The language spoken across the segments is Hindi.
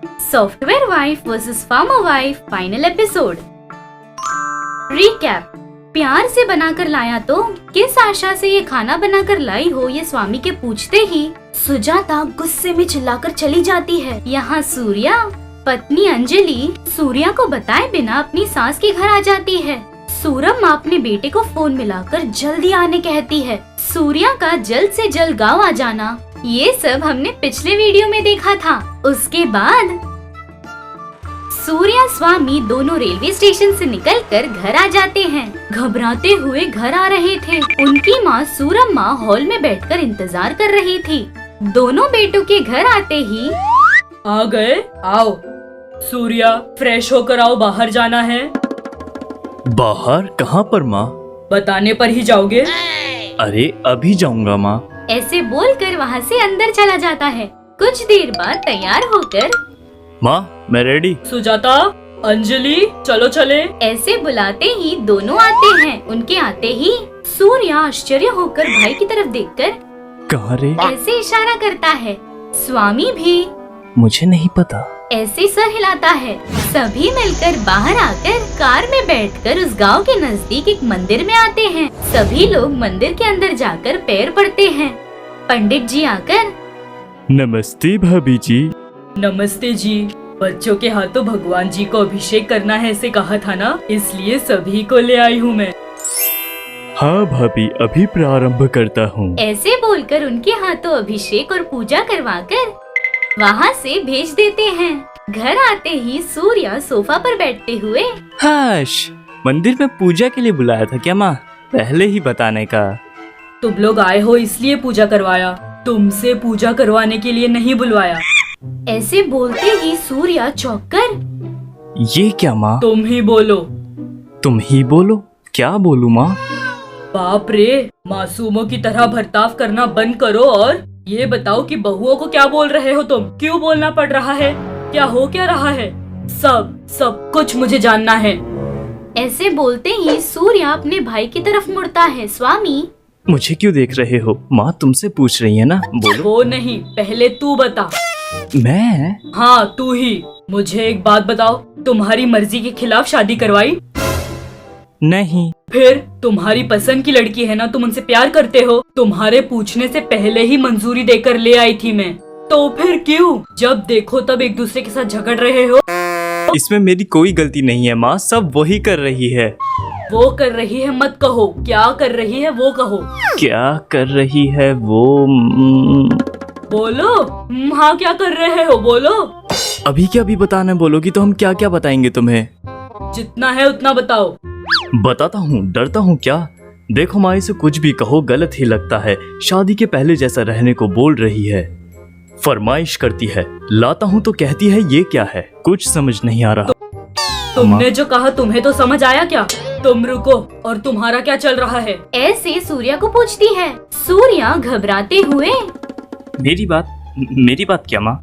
Software wife versus farmer wife final episode. Recap. प्यार से बनाकर लाया तो किस आशा से ये खाना बनाकर लाई हो, ये स्वामी के पूछते ही सुजाता गुस्से में चिल्लाकर चली जाती है। यहाँ सूर्या पत्नी अंजलि सूर्या को बताए बिना अपनी सास के घर आ जाती है। सूरम्मा अपने बेटे को फोन मिलाकर जल्दी आने कहती है। सूर्या का जल्द से जल्द गांव आ जाना, ये सब हमने पिछले वीडियो में देखा था। उसके बाद सूर्या स्वामी दोनों रेलवे स्टेशन से निकलकर घर आ जाते हैं। घबराते हुए घर आ रहे थे। उनकी माँ सूरम्मा हॉल में बैठकर इंतजार कर रही थी। दोनों बेटों के घर आते ही आ गए, आओ। सूर्या फ्रेश होकर आओ, बाहर जाना है। बाहर कहाँ पर माँ? बताने पर ही जाओगे? अरे अभी जाऊंगा माँ। ऐसे बोलकर वहाँ से अंदर चला जाता है। कुछ देर बाद तैयार होकर माँ मैं रेडी। सुजाता, अंजलि, चलो चले। ऐसे बुलाते ही दोनों आते हैं। उनके आते ही सूर्या आश्चर्य होकर भाई की तरफ देखकर कहाँ रे? ऐसे इशारा करता है। स्वामी भी मुझे नहीं पता ऐसे सर हिलाता है। सभी मिलकर बाहर आकर कार में बैठकर उस गांव के नजदीक एक मंदिर में आते हैं। सभी लोग मंदिर के अंदर जाकर पैर पड़ते हैं। पंडित जी आकर नमस्ते भाभी जी। नमस्ते जी। बच्चों के हाथों भगवान जी को अभिषेक करना है, ऐसे कहा था ना, इसलिए सभी को ले आई हूँ मैं। हाँ भाभी, अभी प्रारंभ करता हूँ। ऐसे बोलकर उनके हाथों अभिषेक और पूजा करवाकर वहाँ से भेज देते हैं। घर आते ही सूर्या सोफा पर बैठते हुए हाश, मंदिर में पूजा के लिए बुलाया था क्या माँ? पहले ही बताने का। तुम लोग आए हो इसलिए पूजा करवाया, तुमसे पूजा करवाने के लिए नहीं बुलवाया। ऐसे बोलते ही सूर्या चौंककर ये क्या माँ? तुम ही बोलो। तुम ही बोलो? क्या बोलूँ माँ? बाप रे, मासूमों की तरह बर्ताव करना बंद करो और ये बताओ कि बहुओं को क्या बोल रहे हो तुम? क्यों बोलना पड़ रहा है? क्या हो क्या रहा है? सब कुछ मुझे जानना है। ऐसे बोलते ही सूर्या अपने भाई की तरफ मुड़ता है। स्वामी, मुझे क्यों देख रहे हो? माँ तुमसे पूछ रही है ना, बोलो। वो नहीं, पहले तू बता। मैं? हाँ तू ही। मुझे एक बात बताओ, तुम्हारी मर्जी के खिलाफ शादी करवाई? नहीं। फिर तुम्हारी पसंद की लड़की है ना, तुम उनसे प्यार करते हो। तुम्हारे पूछने से पहले ही मंजूरी देकर ले आई थी मैं, तो फिर क्यों जब देखो तब एक दूसरे के साथ झगड़ रहे हो? इसमें मेरी कोई गलती नहीं है माँ, सब वही कर रही है। वो कर रही है मत कहो, क्या कर रही है वो कहो। क्या कर रही है वो? बोलो। हाँ क्या कर रहे हो बोलो। अभी क्या अभी बताना बोलोगी तो हम क्या क्या बताएंगे तुम्हें? जितना है उतना बताओ। बताता हूँ, डरता हूँ क्या? देखो माँ, इसे कुछ भी कहो गलत ही लगता है। शादी के पहले जैसा रहने को बोल रही है, फरमाइश करती है, लाता हूँ तो कहती है ये क्या है, कुछ समझ नहीं आ रहा। तुमने जो कहा तुम्हें तो समझ आया क्या? तुम रुको, और तुम्हारा क्या चल रहा है? ऐसे सूर्या को पूछती है। सूर्या घबराते हुए मेरी बात क्या माँ?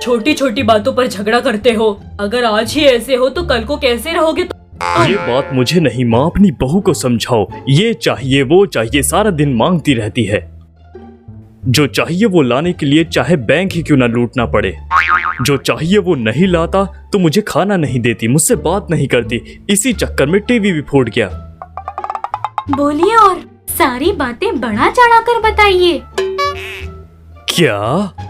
छोटी छोटी बातों पर झगड़ा करते हो। अगर आज ही ऐसे हो तो कल को कैसे रहोगे? ये बात मुझे नहीं माँ, अपनी बहू को समझाओ। ये चाहिए वो चाहिए, सारा दिन मांगती रहती है। जो चाहिए वो लाने के लिए चाहे बैंक ही क्यों ना लूटना पड़े। जो चाहिए वो नहीं लाता तो मुझे खाना नहीं देती, मुझसे बात नहीं करती। इसी चक्कर में टीवी भी फूट गया। बोलिए और सारी बातें बढ़ा चढ़ा कर बताइए। क्या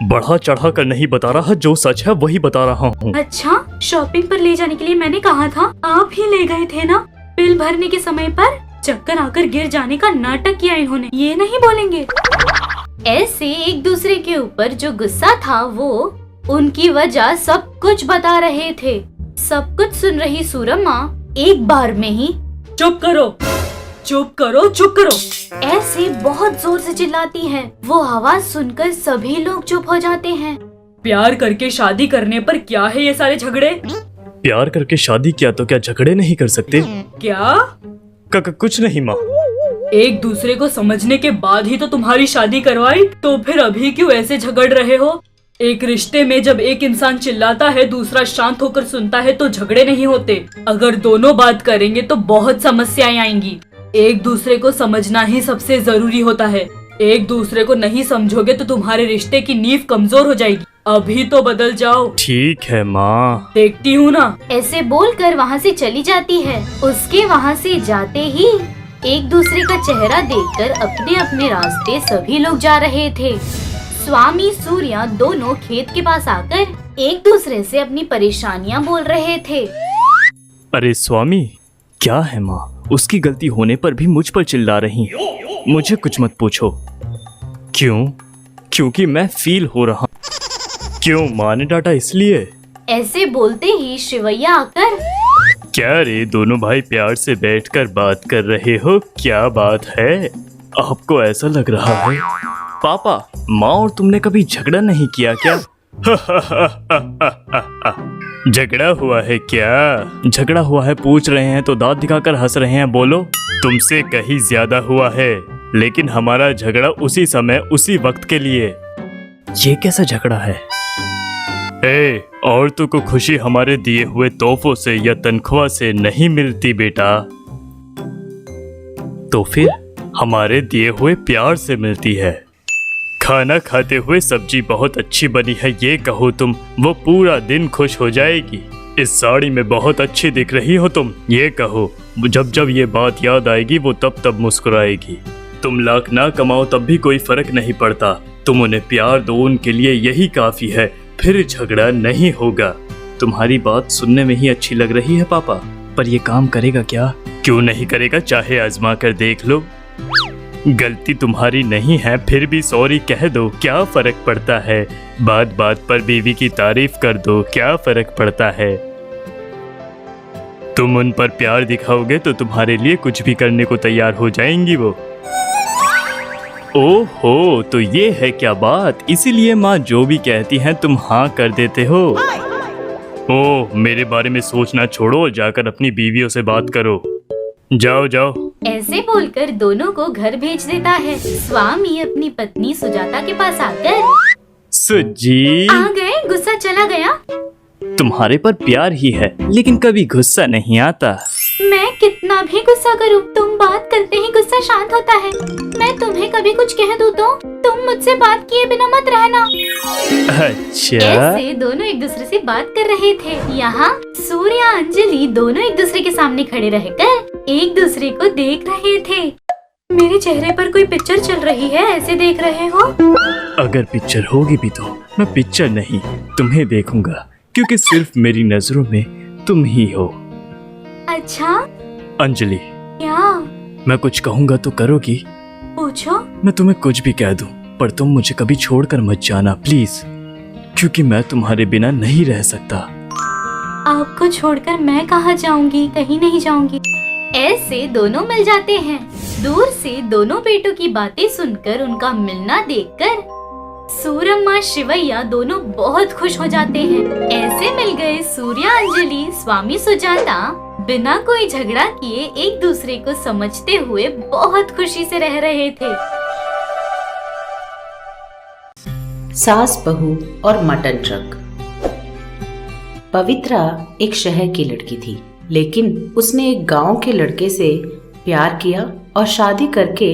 बढ़ा चढ़ा कर नहीं बता रहा, जो सच है वही बता रहा हूँ। अच्छा, शॉपिंग पर ले जाने के लिए मैंने कहा था, आप ही ले गए थे ना? बिल भरने के समय पर चक्कर आकर गिर जाने का नाटक किया इन्होंने, ये नहीं बोलेंगे। ऐसे एक दूसरे के ऊपर जो गुस्सा था वो उनकी वजह सब कुछ बता रहे थे। सब कुछ सुन रही सूरम्मा एक बार में ही चुप करो, चुप करो, चुप करो, ऐसे बहुत जोर से चिल्लाती है। वो आवाज सुनकर सभी लोग चुप हो जाते हैं। प्यार करके शादी करने पर क्या है ये सारे झगड़े? प्यार करके शादी किया तो क्या झगड़े नहीं कर सकते? क्या? कुछ नहीं माँ। एक दूसरे को समझने के बाद ही तो तुम्हारी शादी करवाई, तो फिर अभी क्यों ऐसे झगड़ रहे हो? एक रिश्ते में जब एक इंसान चिल्लाता है, दूसरा शांत होकर सुनता है तो झगड़े नहीं होते। अगर दोनों बात करेंगे तो बहुत समस्याएं आएंगी। एक दूसरे को समझना ही सबसे जरूरी होता है। एक दूसरे को नहीं समझोगे तो तुम्हारे रिश्ते की नींव कमजोर हो जाएगी। अभी तो बदल जाओ। ठीक है माँ। देखती हूँ ना। ऐसे बोलकर वहाँ से चली जाती है। उसके वहाँ से जाते ही एक दूसरे का चेहरा देखकर अपने अपने रास्ते सभी लोग जा रहे थे। स्वामी सूर्या दोनों खेत के पास आकर एक दूसरे से अपनी परेशानियाँ बोल रहे थे। अरे स्वामी, क्या है माँ? उसकी गलती होने पर भी मुझ पर चिल्ला रही हैं। मुझे कुछ मत पूछो। क्यों? क्योंकि मैं फील हो रहा। क्यों माँ ने डांटा इसलिए? ऐसे बोलते ही शिवैया आकर, क्या रे, दोनों भाई प्यार से बैठकर बात कर रहे हो? क्या बात है? आपको ऐसा लग रहा है? पापा, माँ और तुमने कभी झगड़ा नहीं किया क्या? झगड़ा हुआ है क्या? झगड़ा हुआ है पूछ रहे हैं तो दांत दिखाकर हंस रहे हैं। बोलो। तुमसे कहीं ज्यादा हुआ है, लेकिन हमारा झगड़ा उसी समय उसी वक्त के लिए। ये कैसा झगड़ा है? औरतों को खुशी हमारे दिए हुए तोहफों से या तनख्वाह से नहीं मिलती बेटा, तो फिर हमारे दिए हुए प्यार से मिलती है। खाना खाते हुए सब्जी बहुत अच्छी बनी है ये कहो तुम, वो पूरा दिन खुश हो जाएगी। इस साड़ी में बहुत अच्छी दिख रही हो तुम, ये कहो। जब जब ये बात याद आएगी वो तब तब मुस्कुराएगी। तुम लाख ना कमाओ तब भी कोई फर्क नहीं पड़ता, तुम उन्हें प्यार दो, उनके लिए यही काफी है, फिर झगड़ा नहीं होगा। तुम्हारी बात सुनने में ही अच्छी लग रही है पापा, पर ये काम करेगा क्या? क्यों नहीं करेगा, चाहे आजमा कर देख लो। गलती तुम्हारी नहीं है, फिर भी सॉरी कह दो, क्या फर्क पड़ता है? बात बात पर बीवी की तारीफ कर दो, क्या फर्क पड़ता है? तुम उन पर प्यार दिखाओगे तो तुम्हारे लिए कुछ भी करने को तैयार हो जाएंगी वो। ओहो, तो ये है क्या बात? इसीलिए माँ जो भी कहती हैं तुम हाँ कर देते हो। ओह, मेरे बारे में सोचना छोड़ो, जाकर अपनी बीवियों से बात करो। जाओ जाओ। ऐसे बोलकर दोनों को घर भेज देता है। स्वामी अपनी पत्नी सुजाता के पास आकर, सुजी, आ गए? गुस्सा चला गया? तुम्हारे पर प्यार ही है, लेकिन कभी गुस्सा नहीं आता। मैं कितना भी गुस्सा करूं, तुम बात करते ही गुस्सा शांत होता है। मैं तुम्हें कभी कुछ कह दूं तो तुम मुझसे बात किए बिना मत रहना। अच्छा। ऐसे दोनों एक दूसरे से बात कर रहे थे। यहाँ सूर्या अंजलि दोनों एक दूसरे के सामने खड़े रहकर एक दूसरे को देख रहे थे। मेरे चेहरे पर कोई पिक्चर चल रही है, ऐसे देख रहे हो? अगर पिक्चर होगी भी तो मैं पिक्चर नहीं, तुम्हें देखूंगा, क्योंकि सिर्फ मेरी नजरों में तुम ही हो। अच्छा। अंजलि, क्या? मैं कुछ कहूँगा तो करोगी? पूछो। मैं तुम्हें कुछ भी कह दूं, पर तुम मुझे कभी छोड़कर मत जाना प्लीज, क्योंकि मैं तुम्हारे बिना नहीं रह सकता। आपको छोड़कर मैं कहाँ जाऊंगी? कहीं नहीं जाऊंगी। ऐसे दोनों मिल जाते हैं। दूर से दोनों बेटों की बातें सुनकर उनका मिलना देखकर सूरम्मा शिवैया दोनों बहुत खुश हो जाते हैं। ऐसे मिल गए सूर्या अंजलि स्वामी सुजाता बिना कोई झगड़ा किए एक दूसरे को समझते हुए बहुत खुशी से रह रहे थे। सास बहू और मटन ट्रक। पवित्रा एक शहर की लड़की थी, लेकिन उसने एक गांव के लड़के से प्यार किया और शादी करके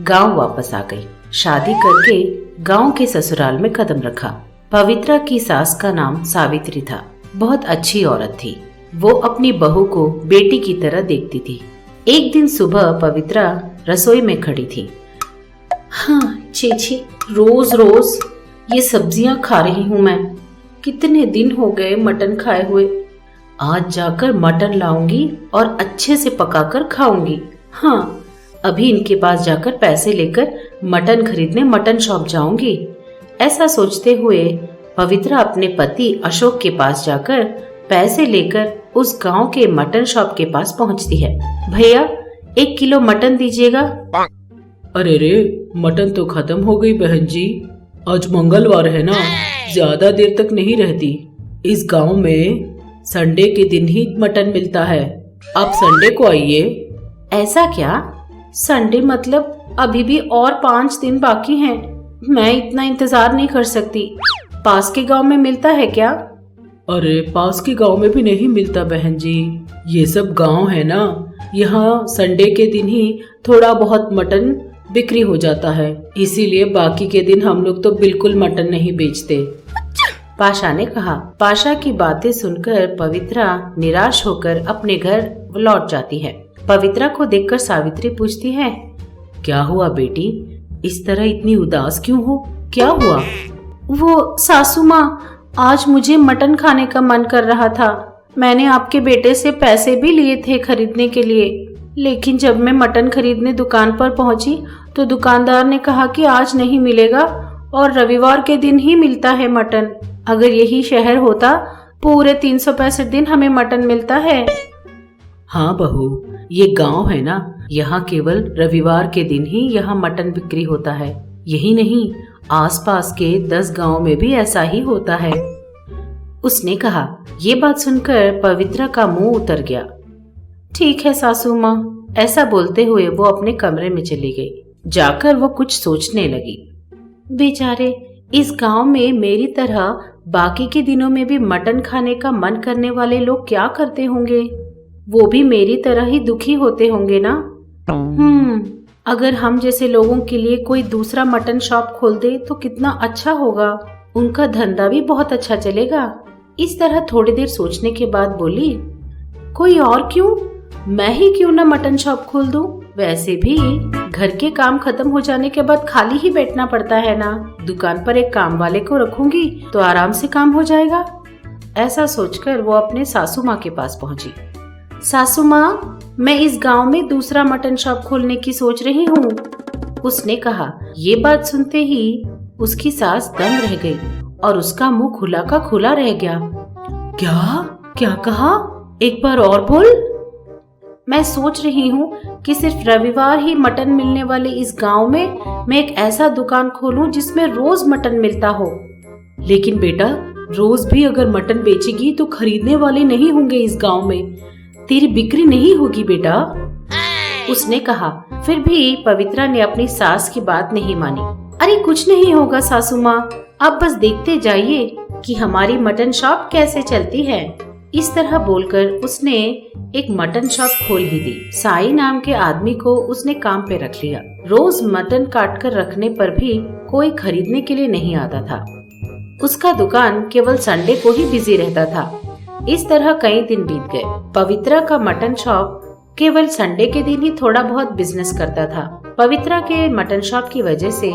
गांव वापस आ गई। शादी करके गांव के ससुराल में कदम रखा। पवित्रा की सास का नाम सावित्री था। बहुत अच्छी औरत थी। वो अपनी बहू को बेटी की तरह देखती थी। एक दिन सुबह पवित्रा रसोई में खड़ी थी। हाँ चेची, रोज रोज ये सब्जियां खा रही हूँ मैं। कितने दिन हो गए मटन खाए हुए। आज जाकर मटन लाऊंगी और अच्छे से पकाकर खाऊंगी। हाँ, अभी इनके पास जाकर पैसे लेकर मटन खरीदने मटन शॉप जाऊंगी। ऐसा सोचते हुए पवित्रा अपने पति अशोक के पास जाकर पैसे लेकर उस गांव के मटन शॉप के पास पहुंचती है। भैया 1 किलो मटन दीजिएगा। अरे रे, मटन तो खत्म हो गई बहन जी। आज मंगलवार है ना, ज्यादा देर तक नहीं रहती। इस गांव में संडे के दिन ही मटन मिलता है। आप संडे को आइए। ऐसा क्या? संडे मतलब अभी भी और 5 दिन बाकी हैं। मैं इतना इंतजार नहीं कर सकती। पास के गांव में मिलता है क्या? अरे पास के गांव में भी नहीं मिलता बहन जी। ये सब गांव है ना, यहाँ संडे के दिन ही थोड़ा बहुत मटन बिक्री हो जाता है, इसीलिए बाकी के दिन हम लोग तो बिल्कुल मटन नहीं बेचते। पाशा ने कहा। पाशा की बातें सुनकर पवित्रा निराश होकर अपने घर लौट जाती है। पवित्रा को देखकर सावित्री पूछती है, क्या हुआ बेटी, इस तरह इतनी उदास क्यों हो, क्या हुआ? वो सासू माँ, आज मुझे मटन खाने का मन कर रहा था। मैंने आपके बेटे से पैसे भी लिए थे खरीदने के लिए, लेकिन जब मैं मटन खरीदने दुकान पर पहुंची तो दुकानदार ने कहा कि आज नहीं मिलेगा और रविवार के दिन ही मिलता है मटन। अगर यही शहर होता पूरे 365 दिन हमें मटन मिलता है। हाँ बहू, ये गांव है ना, यहाँ केवल रविवार के दिन ही यहाँ मटन बिक्री होता है। यही नहीं, आसपास के 10 गांव में भी ऐसा ही होता है, उसने कहा। ये बात सुनकर पवित्रा का मुंह उतर गया। ठीक है सासू माँ, ऐसा बोलते हुए वो अपने कमरे में चली गई। जाकर वो कुछ सोचने लगी। बेचारे, इस गांव में मेरी तरह बाकी के दिनों में भी मटन खाने का मन करने वाले लोग क्या करते होंगे? वो भी मेरी तरह ही दुखी होते होंगे ना। अगर हम जैसे लोगों के लिए कोई दूसरा मटन शॉप खोल दे तो कितना अच्छा होगा। उनका धंधा भी बहुत अच्छा चलेगा। इस तरह थोड़ी देर सोचने के बाद बोली, कोई और क्यों, मैं ही क्यों ना मटन शॉप खोल दूं। वैसे भी घर के काम खत्म हो जाने के बाद खाली ही बैठना पड़ता है ना। दुकान पर एक काम वाले को रखूंगी तो आराम से काम हो जाएगा। ऐसा सोचकर वो अपने सासू माँ के पास पहुंची। सासू माँ, मैं इस गांव में दूसरा मटन शॉप खोलने की सोच रही हूँ, उसने कहा। ये बात सुनते ही उसकी सास दंग रह गई और उसका मुंह खुला का खुला रह गया। क्या कहा? एक बार और बोल। मैं सोच रही हूँ कि सिर्फ रविवार ही मटन मिलने वाले इस गांव में मैं एक ऐसा दुकान खोलूं जिसमें रोज मटन मिलता हो। लेकिन बेटा, रोज भी अगर मटन बेचेगी तो खरीदने वाले नहीं होंगे इस गांव में, तेरी बिक्री नहीं होगी बेटा, उसने कहा। फिर भी पवित्रा ने अपनी सास की बात नहीं मानी। अरे कुछ नहीं होगा सासू माँ, आप बस देखते जाइए कि हमारी मटन शॉप कैसे चलती है। इस तरह बोलकर उसने एक मटन शॉप खोल ही दी। साई नाम के आदमी को उसने काम पे रख लिया। रोज मटन काट कर रखने पर भी कोई खरीदने के लिए नहीं आता था। उसका दुकान केवल संडे को ही बिजी रहता था। इस तरह कई दिन बीत गए। पवित्रा का मटन शॉप केवल संडे के दिन ही थोड़ा बहुत बिजनेस करता था। पवित्रा के मटन शॉप की वजह से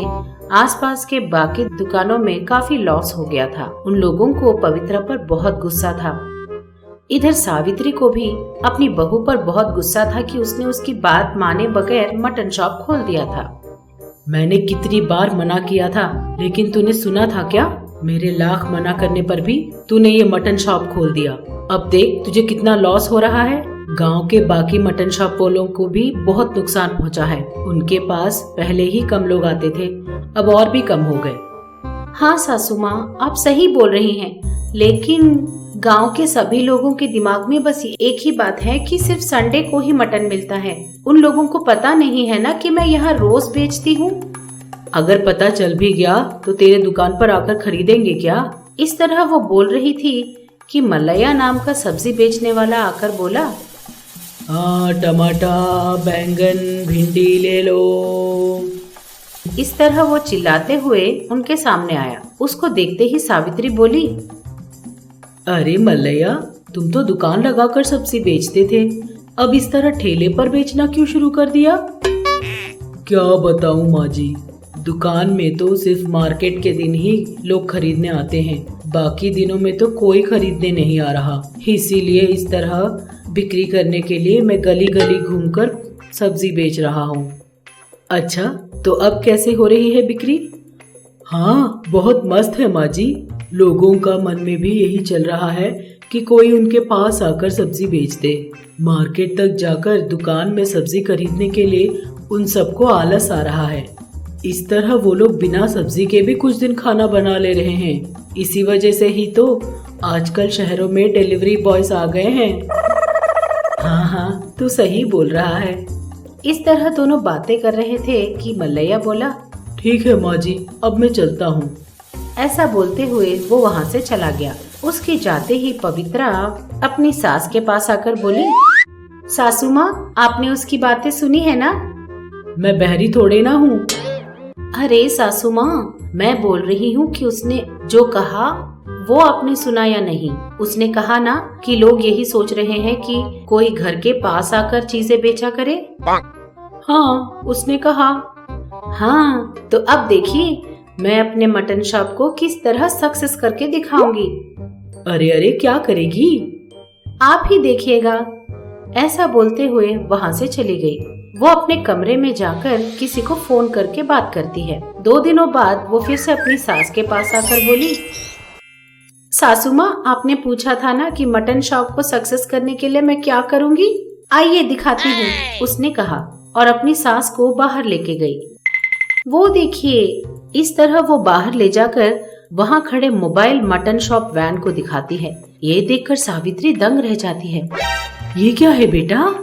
आसपास के बाकी दुकानों में काफी लॉस हो गया था। उन लोगों को पवित्रा पर बहुत गुस्सा था। इधर सावित्री को भी अपनी बहू पर बहुत गुस्सा था कि उसने उसकी बात माने बगैर मटन शॉप खोल दिया था। मैंने कितनी बार मना किया था, लेकिन तूने सुना था क्या? मेरे लाख मना करने पर भी तूने ये मटन शॉप खोल दिया। अब देख तुझे कितना लॉस हो रहा है। गांव के बाकी मटन शॉप वालों को भी बहुत नुकसान पहुंचा है। उनके पास पहले ही कम लोग आते थे, अब और भी कम हो गए। हाँ सासू माँ, आप सही बोल रही हैं, लेकिन गांव के सभी लोगों के दिमाग में बस एक ही बात है कि सिर्फ संडे को ही मटन मिलता है। उन लोगों को पता नहीं है ना कि मैं यहाँ रोज बेचती हूँ। अगर पता चल भी गया तो तेरे दुकान पर आकर खरीदेंगे क्या? इस तरह वो बोल रही थी कि मलैया नाम का सब्जी बेचने वाला आकर बोला, हाँ, टमाटर, बैंगन, भिंडी ले लो। इस तरह वो चिल्लाते हुए उनके सामने आया। उसको देखते ही सावित्री बोली, अरे मलैया, तुम तो दुकान लगाकर सब्जी बेचते थे, अब इस तरह ठेले पर बेचना क्यों शुरू कर दिया? क्या बताऊं माँ जी, दुकान में तो सिर्फ मार्केट के दिन ही लोग खरीदने आते हैं, बाकी दिनों में तो कोई खरीदने नहीं आ रहा। इसीलिए इस तरह बिक्री करने के लिए मैं गली गली घूमकर सब्जी बेच रहा हूँ। अच्छा, तो अब कैसे हो रही है बिक्री? हाँ, बहुत मस्त है माँ जी। लोगों का मन में भी यही चल रहा है कि कोई उनके पास आकर सब्जी बेच दे। मार्केट तक जाकर दुकान में सब्जी खरीदने के लिए उन सबको आलस आ रहा है। इस तरह वो लोग बिना सब्जी के भी कुछ दिन खाना बना ले रहे हैं। इसी वजह से ही तो आजकल शहरों में डिलीवरी बॉयज आ गए हैं। हाँ, तू सही बोल रहा है। इस तरह दोनों बातें कर रहे थे कि मलैया बोला, ठीक है माँ जी, अब मैं चलता हूँ। ऐसा बोलते हुए वो वहाँ से चला गया। उसके जाते ही पवित्रा अपनी सास के पास आकर बोली, सासू माँ, आपने उसकी बातें सुनी है ना? मैं बहरी थोड़े ना हूँ। अरे सासू माँ, मैं बोल रही हूँ कि उसने जो कहा वो आपने सुना या नहीं? उसने कहा ना कि लोग यही सोच रहे हैं कि कोई घर के पास आकर चीजें बेचा करे। हाँ, उसने कहा। हाँ, तो अब देखिए मैं अपने मटन शॉप को किस तरह सक्सेस करके दिखाऊंगी। अरे अरे, क्या करेगी? आप ही देखिएगा। ऐसा बोलते हुए वहाँ से चली गई। वो अपने कमरे में जाकर किसी को फोन करके बात करती है। 2 दिनों बाद वो फिर से अपनी सास के पास आकर बोली, सासू माँ, आपने पूछा था ना कि मटन शॉप को सक्सेस करने के लिए मैं क्या करूँगी, आइए दिखाती हूँ, उसने कहा और अपनी सास को बाहर लेके गई। वो देखिए, इस तरह वो बाहर ले जाकर वहाँ खड़े मोबाइल मटन शॉप वैन को दिखाती है। ये देखकर सावित्री दंग रह जाती है। ये क्या है बेटा?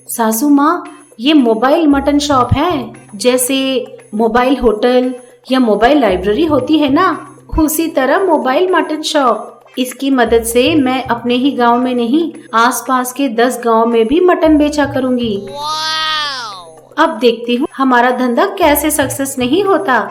सासू माँ, ये मोबाइल मटन शॉप है, जैसे मोबाइल होटल या मोबाइल लाइब्रेरी होती है ना, उसी तरह मोबाइल मटन शॉप। इसकी मदद से मैं अपने ही गांव में नहीं, आसपास के 10 गांव में भी मटन बेचा करूंगी। अब देखती हूँ हमारा धंधा कैसे सक्सेस नहीं होता,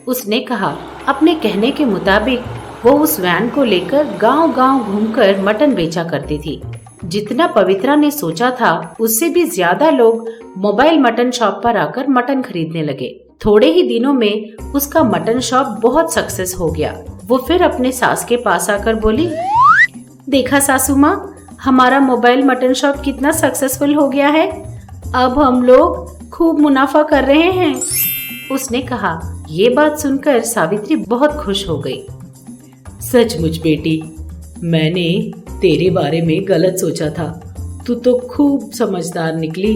उसने कहा। अपने कहने के मुताबिक वो उस वैन को लेकर गांव-गांव घूमकर मटन बेचा करती थी। जितना पवित्रा ने सोचा था उससे भी ज्यादा लोग मोबाइल मटन शॉप पर आकर मटन खरीदने लगे। थोड़े ही दिनों में उसका मटन शॉप बहुत सक्सेस हो गया। वो फिर अपने सास के पास आकर बोली, देखा सासू माँ, हमारा मोबाइल मटन शॉप कितना सक्सेसफुल हो गया है। अब हम लोग खूब मुनाफा कर रहे हैं, उसने कहा। ये बात सुनकर सावित्री बहुत खुश हो गई। सचमुच बेटी, मैंने तेरे बारे में गलत सोचा था। तू तो खूब समझदार निकली।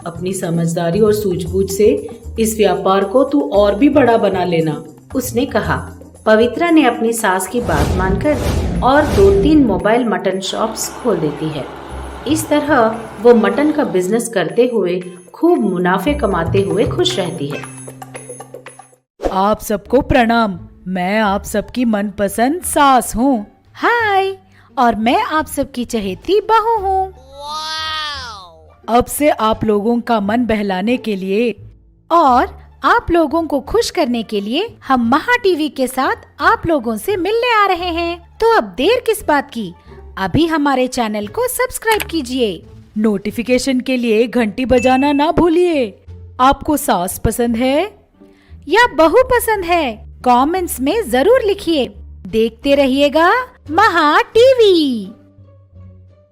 अपनी समझदारी और सूझबूझ से इस व्यापार को तू और भी बड़ा बना लेना, उसने कहा। पवित्रा ने अपनी सास की बात मानकर और 2-3 मोबाइल मटन शॉप्स खोल देती है। इस तरह वो मटन का बिजनेस करते हुए खूब मुनाफे कमाते हुए खुश रहती है। आप सबको प्रणाम। मैं आप सबकी मनपसंद सास हूँ। हाय, और मैं आप सबकी चहेती बहू हूँ। अब से आप लोगों का मन बहलाने के लिए और आप लोगों को खुश करने के लिए हम महा टीवी के साथ आप लोगों से मिलने आ रहे हैं। तो अब देर किस बात की, अभी हमारे चैनल को सब्सक्राइब कीजिए। नोटिफिकेशन के लिए घंटी बजाना ना भूलिए। आपको सास पसंद है या बहू पसंद है, कमेंट्स में जरूर लिखिए। देखते रहिएगा महा टीवी।